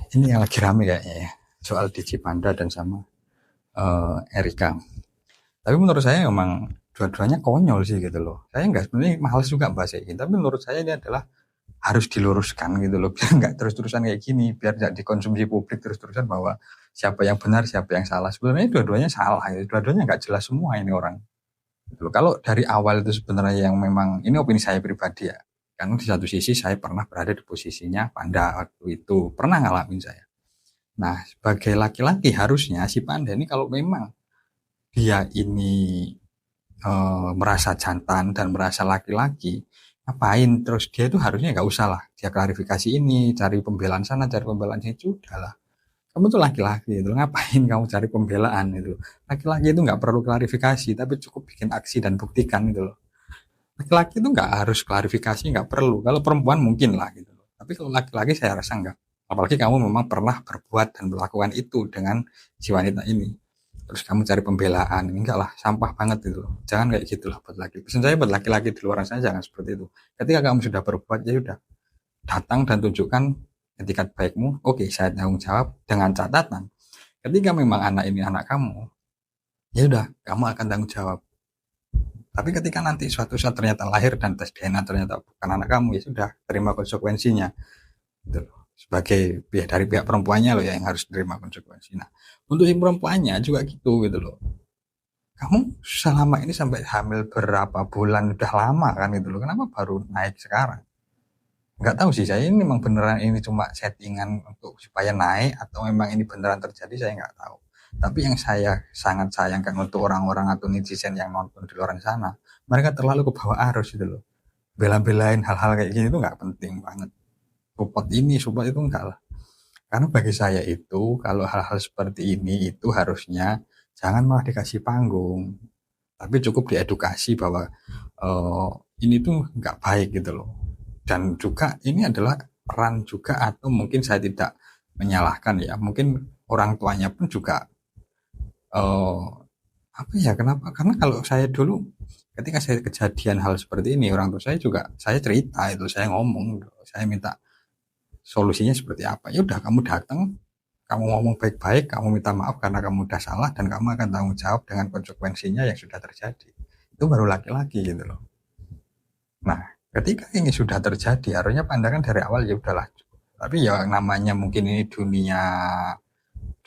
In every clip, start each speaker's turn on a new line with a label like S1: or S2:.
S1: Ini yang lagi rame kayaknya ya, soal Digi Panda dan sama Erika. Tapi menurut saya memang dua-duanya konyol sih gitu loh. Saya nggak sebenarnya males juga bahas ini, tapi menurut saya ini adalah harus diluruskan gitu loh, biar nggak terus-terusan kayak gini, biar nggak dikonsumsi publik terus-terusan bahwa siapa yang benar, siapa yang salah. Sebenarnya dua-duanya salah, ya. Dua-duanya nggak jelas semua ini orang. Gitu loh. Kalau dari awal itu sebenarnya yang memang, ini opini saya pribadi ya, karena di satu sisi saya pernah berada di posisinya Panda waktu itu, pernah ngalamin saya. Nah, sebagai laki-laki harusnya si Panda ini kalau memang dia ini merasa jantan dan merasa laki-laki, ngapain terus dia itu harusnya nggak usah lah dia klarifikasi ini, cari pembelaan sana, cari pembelaan sini, sudah lah. Kamu tuh laki-laki itu, ngapain kamu cari pembelaan itu? Laki-laki itu nggak perlu klarifikasi, tapi cukup bikin aksi dan buktikan gitu loh. Laki-laki itu nggak harus klarifikasi, nggak perlu. Kalau perempuan mungkin lah gitu loh. Tapi kalau laki-laki saya rasa nggak. Apalagi kamu memang pernah berbuat dan melakukan itu dengan si wanita ini. Terus kamu cari pembelaan, enggak lah, sampah banget itu loh. Jangan kayak gitulah buat laki. Pesan saya buat laki-laki di luar sana jangan seperti itu. Ketika kamu sudah berbuat, ya udah datang dan tunjukkan etikat baikmu. Oke, saya tanggung jawab dengan catatan. Ketika memang anak ini anak kamu, ya udah, kamu akan tanggung jawab. Tapi ketika nanti suatu saat ternyata lahir dan tes DNA ternyata bukan anak kamu, ya sudah, terima konsekuensinya. Gitu loh. Sebagai pihak dari pihak perempuannya loh ya yang harus terima konsekuensi. Nah, untuk si perempuannya juga gitu gitu loh. Kamu selama ini sampai hamil berapa bulan udah lama kan gitu loh. Kenapa baru naik sekarang? Nggak tahu sih saya ini memang beneran ini cuma settingan untuk supaya naik atau memang ini beneran terjadi saya nggak tahu. Tapi yang saya sangat sayangkan untuk orang-orang atau netizen yang nonton di luar sana, mereka terlalu ke bawah arus gitu loh. Bela-belain hal-hal kayak gini itu nggak penting banget. Support ini, support itu enggak lah. Karena bagi saya itu, kalau hal-hal seperti ini itu harusnya jangan malah dikasih panggung. Tapi cukup diedukasi bahwa eh, ini tuh nggak baik gitu loh. Dan juga ini adalah peran juga atau mungkin saya tidak menyalahkan ya. Mungkin orang tuanya pun juga eh, apa ya kenapa? Karena kalau saya dulu ketika saya kejadian hal seperti ini orang tua saya juga saya cerita itu saya ngomong saya minta solusinya seperti apa. Ya udah kamu datang, kamu ngomong baik-baik, kamu minta maaf karena kamu udah salah dan kamu akan tanggung jawab dengan konsekuensinya yang sudah terjadi. Itu baru laki-laki gitu loh. Nah, ketika ini sudah terjadi, harusnya pandangan dari awal ya udahlah. Tapi ya namanya mungkin ini dunia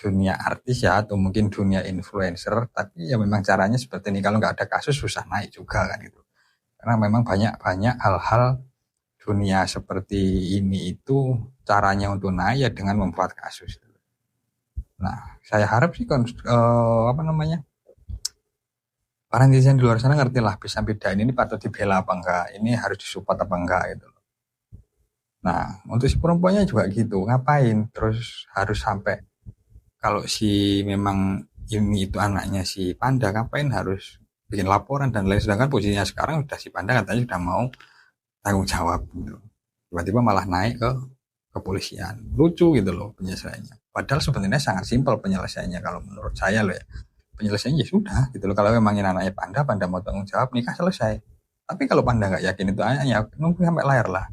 S1: dunia artis ya atau mungkin dunia influencer, tapi ya memang caranya seperti ini. Kalau nggak ada kasus susah naik juga kan gitu. Karena memang banyak-banyak hal-hal dunia seperti ini itu caranya untuk naik ya dengan membuat kasus. Nah, saya harap sih apa namanya para netizen di luar sana ngerti lah bisa bedain ini patut dibela apa enggak, ini harus disupport apa enggak gitu. Nah, untuk si perempuannya juga gitu, ngapain terus harus sampai kalau si memang ini itu anaknya si Panda ngapain harus bikin laporan dan lain sedangkan posisinya sekarang udah si Panda katanya sudah mau tanggung jawab gitu. Tiba-tiba malah naik ke kepolisian. Lucu gitu loh penyelesaiannya. Padahal sebenarnya sangat simpel penyelesaiannya kalau menurut saya loh ya. Penyelesaiannya ya sudah gitu loh. Kalau memang ini anaknya Panda, Panda mau tanggung jawab, nikah selesai. Tapi kalau Panda nggak yakin itu anaknya, nunggu sampai lahir lah.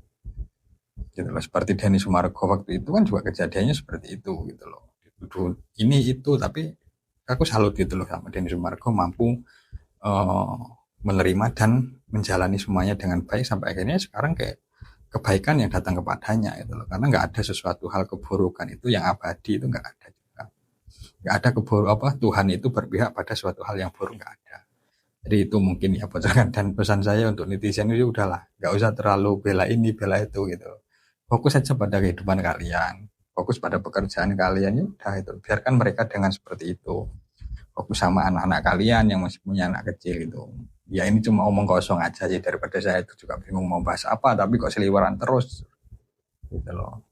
S1: Gitu loh. Seperti Denny Sumargo waktu itu kan juga kejadiannya seperti itu gitu loh. Dituduh ini itu, tapi aku salut gitu loh sama Denny Sumargo mampu uh, menerima dan menjalani semuanya dengan baik sampai akhirnya sekarang kayak kebaikan yang datang kepadanya itu loh karena nggak ada sesuatu hal keburukan itu yang abadi itu nggak ada juga nggak ada keburu apa Tuhan itu berpihak pada suatu hal yang buruk nggak ada jadi itu mungkin ya bocoran dan pesan saya untuk netizen itu udahlah nggak usah terlalu bela ini bela itu gitu fokus saja pada kehidupan kalian fokus pada pekerjaan kalian ya udah itu biarkan mereka dengan seperti itu fokus sama anak-anak kalian yang masih punya anak kecil itu ya ini cuma omong kosong aja sih daripada saya itu juga bingung mau bahas apa tapi kok seliweran terus gitu loh